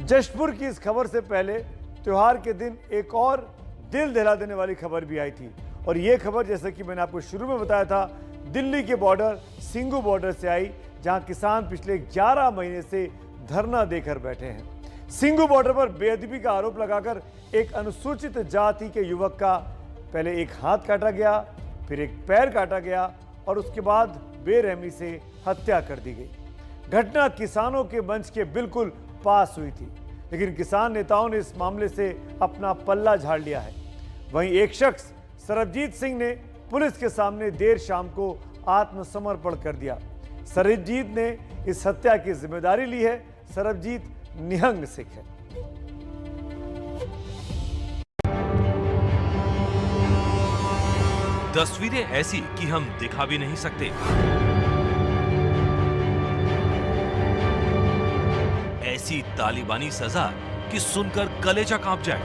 जशपुर की इस खबर से पहले त्योहार के दिन एक और दिल दहला देने वाली खबर भी आई थी, और यह खबर जैसा कि मैंने आपको शुरू में बताया था, दिल्ली के बॉर्डर सिंगू बॉर्डर से आई, जहां किसान पिछले 11 महीने से धरना देकर बैठे हैं। सिंगू बॉर्डर पर बेअदबी का आरोप लगाकर एक अनुसूचित जाति के युवक का पहले एक हाथ काटा गया, फिर एक पैर काटा गया और उसके बाद बेरहमी से हत्या कर दी गई। घटना किसानों के मंच के बिल्कुल पास हुई थी, लेकिन किसान नेताओं ने इस मामले से अपना पल्ला झाड़ लिया है। वहीं एक शख्स सरबजीत सिंह ने पुलिस के सामने देर शाम को आत्मसमर्पण कर दिया। सरबजीत ने इस हत्या की जिम्मेदारी ली है। सरबजीत निहंग सिख है। तस्वीरें ऐसी कि हम दिखा भी नहीं सकते। ऐसी तालिबानी सजा कि सुनकर कलेजा कांप जाए।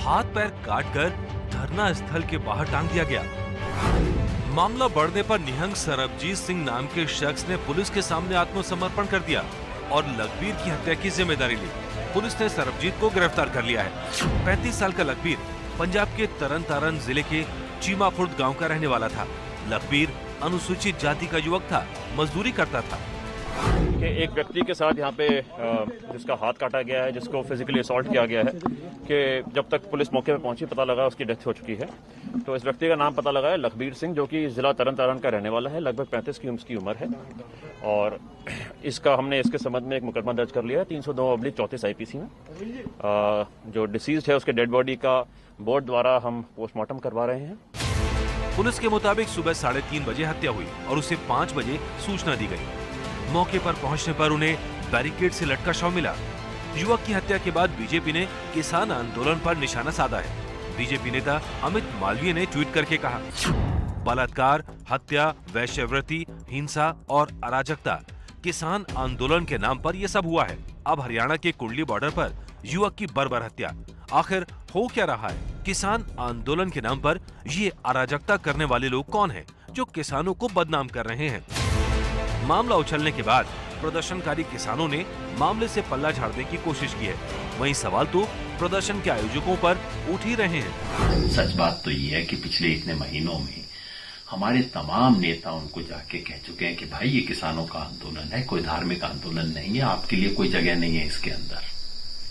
हाथ पैर काटकर धरना स्थल के बाहर टांग दिया गया। मामला बढ़ने पर निहंग सरबजीत सिंह नाम के शख्स ने पुलिस के सामने आत्मसमर्पण कर दिया और लखबीर की हत्या की जिम्मेदारी ली। पुलिस ने सरबजीत को गिरफ्तार कर लिया है। 35 साल का लखबीर पंजाब के तरन तारण जिले के चीमाफुर्द गांव का रहने वाला था। लखबीर अनुसूचित जाति का युवक था, मजदूरी करता था। कि एक व्यक्ति के साथ यहाँ पे जिसका हाथ काटा गया है, जिसको फिजिकली असॉल्ट किया गया है, कि जब तक पुलिस मौके पे पहुंची पता लगा उसकी डेथ हो चुकी है। तो इस व्यक्ति का नाम पता लगा है लखबीर सिंह, जो कि जिला तरन तारण का रहने वाला है। लगभग 35 की उम्र है और हमने इसके संबंध में एक मुकदमा दर्ज कर लिया है 302/34 IPC में। जो डिसीज्ड है उसके डेड बॉडी का बोर्ड द्वारा हम पोस्टमार्टम करवा रहे हैं। पुलिस के मुताबिक सुबह 3:30 बजे हत्या हुई और उसे 5 बजे सूचना दी गई। मौके पर पहुंचने पर उन्हें बैरिकेड से लटका शव मिला। युवक की हत्या के बाद बीजेपी ने किसान आंदोलन पर निशाना साधा है। बीजेपी नेता अमित मालवीय ने ट्वीट करके कहा, बलात्कार, हत्या, वैश्यवृत्ति, हिंसा और अराजकता, किसान आंदोलन के नाम पर यह सब हुआ है। अब हरियाणा के कुंडली बॉर्डर पर युवक की बर्बर हत्या। आखिर हो क्या रहा है? किसान आंदोलन के नाम पर ये अराजकता करने वाले लोग कौन हैं, जो किसानों को बदनाम कर रहे हैं? मामला उछलने के बाद प्रदर्शनकारी किसानों ने मामले से पल्ला झाड़ने की कोशिश की है। वहीं सवाल तो प्रदर्शन के आयोजकों पर उठ ही रहे हैं। सच बात तो ये है कि पिछले इतने महीनों में हमारे तमाम नेता उनको जाके कह चुके हैं कि भाई ये किसानों का आंदोलन है, कोई धार्मिक आंदोलन नहीं है, आपके लिए कोई जगह नहीं है इसके अंदर।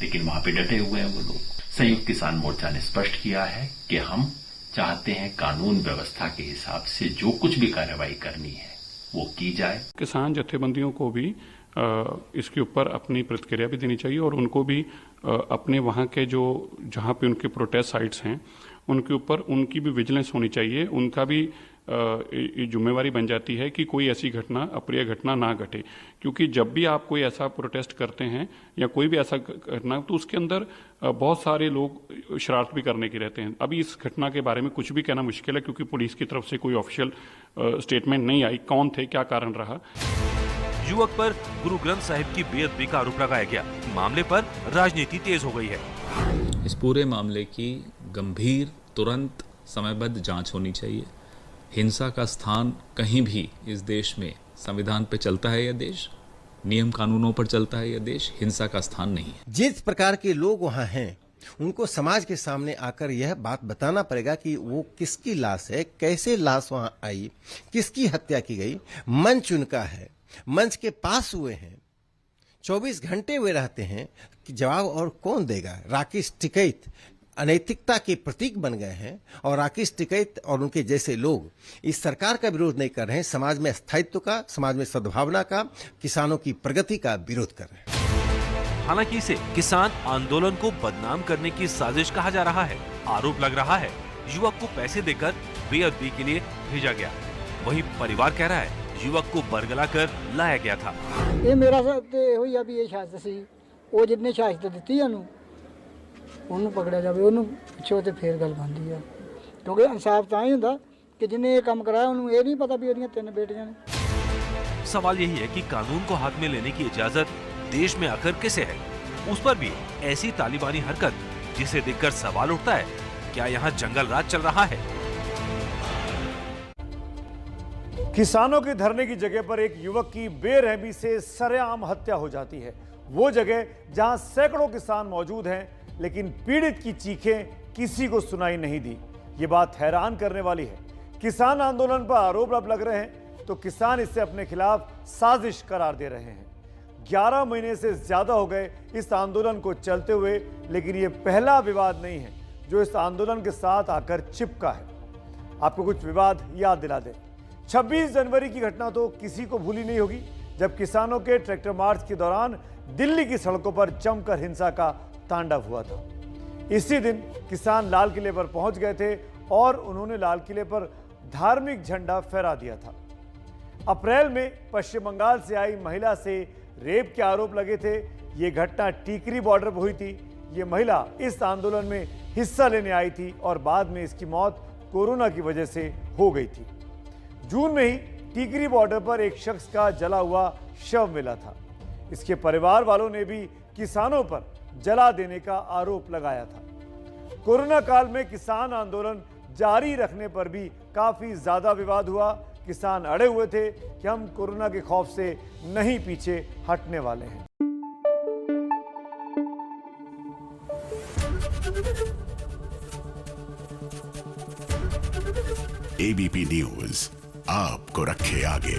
लेकिन वहां पे डटे हुए हैं वो लोग। संयुक्त किसान मोर्चा ने स्पष्ट किया है कि हम चाहते हैं कानून व्यवस्था के हिसाब से जो कुछ भी कार्रवाई करनी है वो की जाए। किसान जत्थेबंदियों को भी इसके ऊपर अपनी प्रतिक्रिया भी देनी चाहिए और उनको भी अपने वहाँ के जो जहाँ पे उनके प्रोटेस्ट साइट्स हैं उनके ऊपर उनकी भी विजिलेंस होनी चाहिए। उनका भी जिम्मेवारी बन जाती है कि कोई ऐसी घटना, अप्रिय घटना ना घटे, क्योंकि जब भी आप कोई ऐसा प्रोटेस्ट करते हैं या कोई भी ऐसा घटना, तो उसके अंदर बहुत सारे लोग शरारत भी करने के रहते हैं। अभी इस घटना के बारे में कुछ भी कहना मुश्किल है, क्योंकि पुलिस की तरफ से कोई ऑफिशियल स्टेटमेंट नहीं आई, कौन थे, क्या कारण रहा। युवक पर गुरु ग्रंथ साहिब की बेअदबी का आरोप लगाया गया। मामले पर राजनीति तेज हो गई है। इस पूरे मामले की गंभीर, तुरंत, समयबद्ध जांच होनी चाहिए। हिंसा का स्थान कहीं भी इस देश में, संविधान पे चलता है यह देश, नियम कानूनों पर चलता है यह देश, हिंसा का स्थान नहीं है। जिस प्रकार के लोग वहाँ हैं उनको समाज के सामने आकर यह बात बताना पड़ेगा कि वो किसकी लाश है, कैसे लाश वहाँ आई, किसकी हत्या की गई। मंच उनका है, मंच के पास हुए हैं, 24 घंटे वे रहते हैं कि जवाब और कौन देगा। राकेश टिकैत अनैतिकता के प्रतीक बन गए हैं और राकेश टिकैत और उनके जैसे लोग इस सरकार का विरोध नहीं कर रहे हैं, समाज में स्थायित्व का, समाज में सद्भावना का, किसानों की प्रगति का विरोध कर रहे हैं। हालांकि इसे किसान आंदोलन को बदनाम करने की साजिश कहा जा रहा है। आरोप लग रहा है युवक को पैसे देकर बेअदबी के लिए भेजा गया। वहीं परिवार कह रहा है युवक को बरगला कर लाया गया था। ये मेरा हुई अभी ये शायद सी वो जितने शायद दी है ਉਹਨੂੰ ਪਕੜਿਆ ਜਾਵੇ, ਉਹਨੂੰ ਪਿੱਛੋਂ ਤੇ ਫੇਰ ਗੱਲ ਬਣਦੀ ਆ, ਕਿਉਂਕਿ ਇਨਸਾਫ ਤਾਂ ਹੀ ਹੁੰਦਾ ਕਿ ਜਿਹਨੇ ਇਹ ਕੰਮ ਕਰਾਇਆ ਉਹਨੂੰ ਇਹ ਨਹੀਂ ਪਤਾ ਵੀ ਉਹਦੀਆਂ 3 ਬੇਟੀਆਂ ਨੇ। सवाल यही है कि कानून को हाथ में लेने की इजाजत देश में आखिर किसे है? उस पर भी ऐसी तालिबानी हरकत जिसे देखकर सवाल उठता है, क्या यहाँ जंगल राज चल रहा है? किसानों के धरने की जगह पर एक युवक की बेरहमी से सरेआम हत्या हो जाती है। वो जगह जहां सैकड़ों किसान मौजूद हैं, लेकिन पीड़ित की चीखें किसी को सुनाई नहीं दी। ये बात हैरान करने वाली है। किसान आंदोलन पर आरोप अब लग रहे हैं तो किसान इसे अपने खिलाफ साजिश करार दे रहे हैं। 11 महीने से ज्यादा हो गए इस आंदोलन को चलते हुए, लेकिन ये पहला विवाद नहीं है जो इस आंदोलन के साथ आकर चिपका है। आपको कुछ विवाद याद दिला दें। 26 जनवरी की घटना तो किसी को भूली नहीं होगी, जब किसानों के ट्रैक्टर मार्च के दौरान दिल्ली की सड़कों पर जमकर हिंसा का तांडव हुआ था। इसी दिन किसान लाल किले पर पहुंच गए थे और उन्होंने लाल किले पर धार्मिक झंडा फहरा दिया था। अप्रैल में पश्चिम बंगाल से आई महिला से रेप के आरोप लगे थे। ये घटना टीकरी बॉर्डर पर हुई थी। ये महिला इस आंदोलन में हिस्सा लेने आई थी और बाद में इसकी मौत कोरोना की वजह से हो गई थी। जून में ही टीकरी बॉर्डर पर एक शख्स का जला हुआ शव मिला था। इसके परिवार वालों ने भी किसानों पर जला देने का आरोप लगाया था। कोरोना काल में किसान आंदोलन जारी रखने पर भी काफी ज्यादा विवाद हुआ। किसान अड़े हुए थे कि हम कोरोना के खौफ से नहीं पीछे हटने वाले हैं। एबीपी न्यूज आपको रखे आगे।